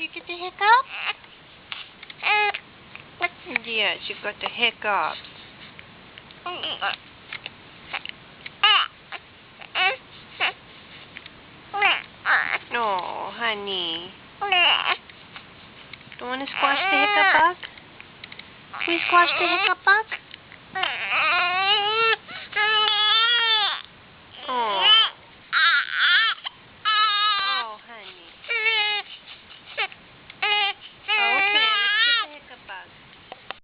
you get the hiccup? Yes, you got the hiccup. Oh, honey. You want to squash the hiccup bug? Can we squash the hiccup bug?